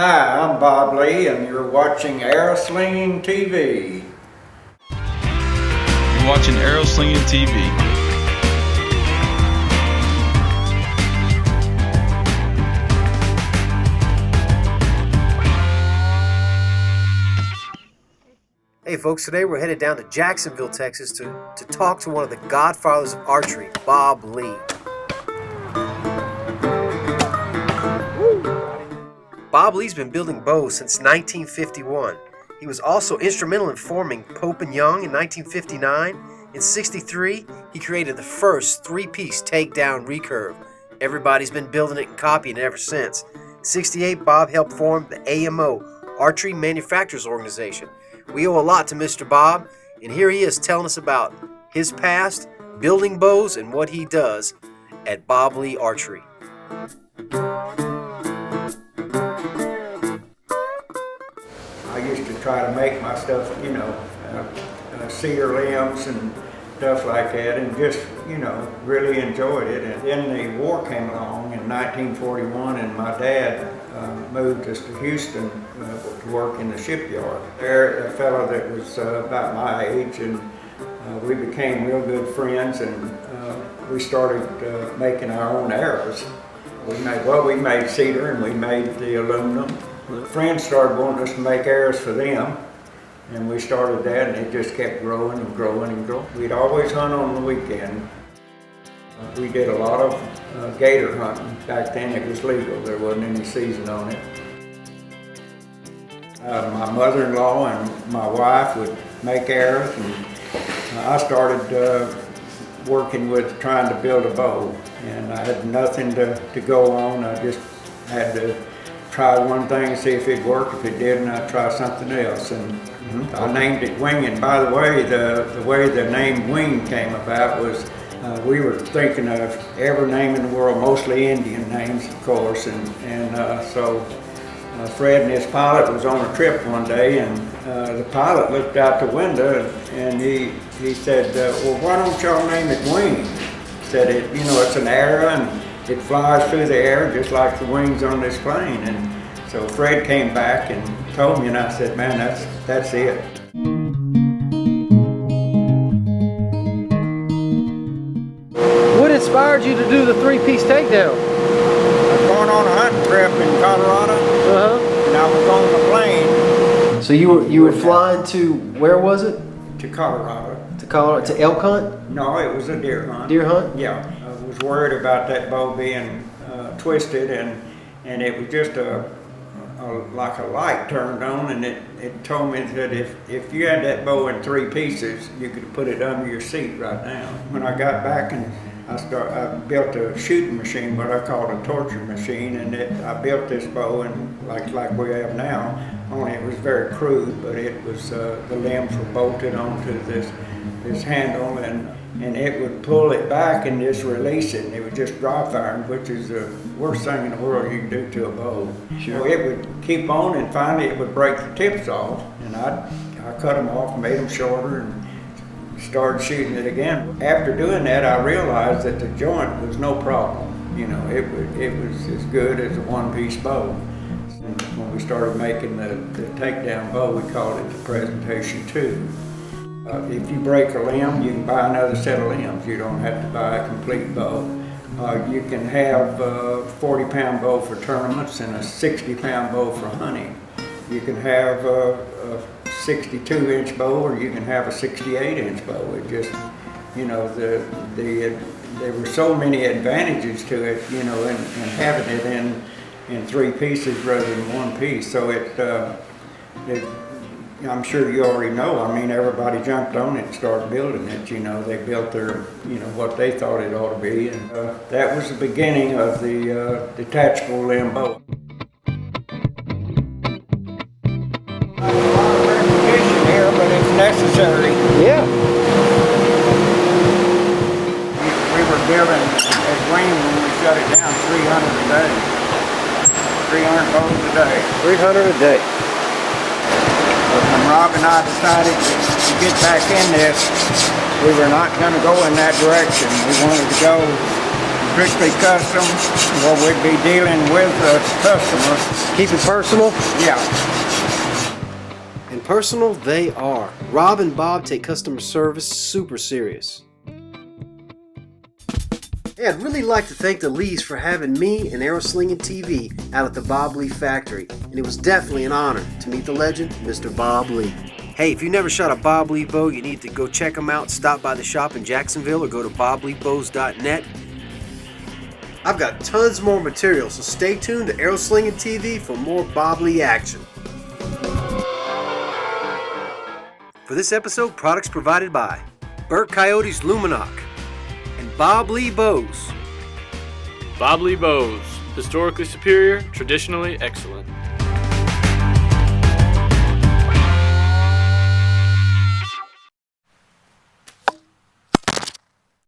Hi, I'm Bob Lee and you're watching ArrowSlingnTV TV. You're watching ArrowSlingnTV TV. Hey folks, today we're headed down to Jacksonville, Texas to talk to one of the godfathers of archery, Bob Lee. Bob Lee's been building bows since 1951. He was also instrumental in forming Pope & Young in 1959. In 63, he created the first three-piece takedown recurve. Everybody's been building it and copying it ever since. In 68, Bob helped form the AMO, Archery Manufacturers Organization. We owe a lot to Mr. Bob, and here he is telling us about his past, building bows, and what he does at Bob Lee Archery. I used to try to make my stuff, cedar limbs and stuff like that, and just, really enjoyed it. And then the war came along in 1941, and my dad moved us to Houston to work in the shipyard. There, a fellow that was about my age, and we became real good friends, and we started making our own arrows. We made cedar and we made the aluminum. Friends started wanting us to make arrows for them, and we started that, and it just kept growing and growing and growing. We'd always hunt on the weekend. We did a lot of gator hunting. Back then it was legal, there wasn't any season on it. My mother-in-law and my wife would make arrows, and I started working with trying to build a bow, and I had nothing to go on. I just had to try one thing and see if it'd work. If it didn't, I'd try something else. And I named it Wing. And by the way the name Wing came about was we were thinking of every name in the world, mostly Indian names, of course. So Fred and his pilot was on a trip one day, and the pilot looked out the window and he said, well, why don't y'all name it Wing? He said, it's an arrow and it flies through the air just like the wings on this plane. And so Fred came back and told me, and I said, man, that's it. What inspired you to do the three-piece takedown? I was going on a hunting trip in Colorado, and I was on the plane. So you were flying to, where was it? To Colorado. To Colorado, to elk hunt? No, it was a deer hunt. Deer hunt? Yeah. I was worried about that bow being twisted, and it was just like a light turned on, and it told me that if you had that bow in three pieces, you could put it under your seat right now. When I got back and I built a shooting machine, what I called a torture machine, and I built this bow, and like we have now, only it was very crude, but it was the limbs were bolted onto this handle, and it would pull it back and just release it, and it would just dry fire, which is the worst thing in the world you can do to a bow. Sure. So it would keep on, and finally it would break the tips off, and I cut them off, made them shorter, and started shooting it again. After doing that, I realized that the joint was no problem. It was as good as a one-piece bow. And when we started making the takedown bow, we called it the Presentation 2. If you break a limb, you can buy another set of limbs. You don't have to buy a complete bow. You can have a 40-pound bow for tournaments and a 60-pound bow for hunting. You can have a 62-inch bow, or you can have a 68-inch bow. It just, there were so many advantages to it, and having it in three pieces rather than one piece. So I'm sure you already know, everybody jumped on it and started building it. They built their, what they thought it ought to be. And that was the beginning of the detachable limb bow. A lot of repetition here, but it's necessary. Yeah. We were building at Wayne when we shut it down 300 a day. 300 bows a day. 300 a day. When Rob and I decided to get back in this, we were not going to go in that direction. We wanted to go strictly custom, where we'd be dealing with the customer. Keep it personal? Yeah. And personal they are. Rob and Bob take customer service super serious. Hey, I'd really like to thank the Lees for having me and ArrowSlingn'N TV out at the Bob Lee factory, and it was definitely an honor to meet the legend, Mr. Bob Lee. Hey, if you never shot a Bob Lee bow, you need to go check them out. Stop by the shop in Jacksonville or go to bobleebows.net. I've got tons more material, so stay tuned to ArrowSlingn'N TV for more Bob Lee action. For this episode, products provided by Burt Coyote's Luminoc and Bob Lee Bows. Bob Lee Bows. Historically superior, traditionally excellent.